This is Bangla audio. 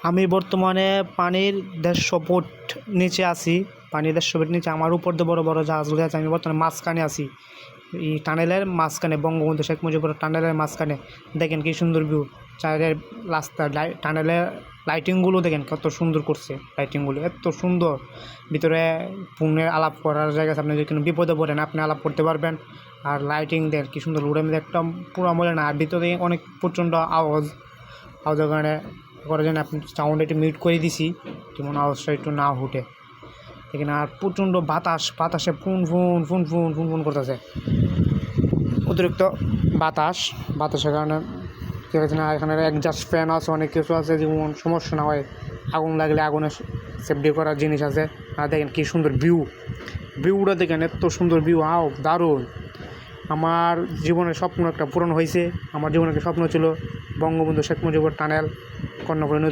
আমি বর্তমানে পানির 150 ফুট নিচে আছি। পানির 150 ফুট নিচে আমার উপর দিয়ে বড় বড় জাহাজগুলো আছে। আমি বর্তমানে মাঝখানে আছি, এই টানেলের মাঝখানে, বঙ্গবন্ধু শেখ মুজিবুর টানেলের মাঝখানে। দেখেন কি সুন্দর ভিউ, চারের রাস্তা টানেলের লাইটিংগুলো দেখেন কত সুন্দর করছে, লাইটিংগুলো এত সুন্দর। ভিতরে ফোনের আলাপ করার জায়গা আছে, আপনি যদি কোনো বিপদে পড়েন আপনি আলাপ করতে পারবেন। আর লাইটিং দেন কি সুন্দর, রোডের মধ্যে একটা পুরো মজা না। আর ভিতরে অনেক প্রচণ্ড আওয়াজের কারণে করার জন্য আপনি সাউন্ড একটু মিউট করে দিছি, যেমন আওয়াজটা একটু না উঠে। এখানে আর প্রচণ্ড বাতাসে ফুন করতেছে, অতিরিক্ত বাতাসের কারণে কী হয়েছে না, এখানে একজাস্ট ফ্যান আছে, অনেক কিছু আছে, যেমন সমস্যা না হয়। আগুন লাগলে আগুনের সেফটি করার জিনিস আছে। আর দেখেন কী সুন্দর ভিউটা দেখেন, এত সুন্দর ভিউ, দারুণ। আমার জীবনের স্বপ্ন একটা পূরণ হয়েছে। আমার জীবনের একটা স্বপ্ন ছিল বঙ্গবন্ধু শেখ মুজিবুর টানেল, কর্ণফুলী নদী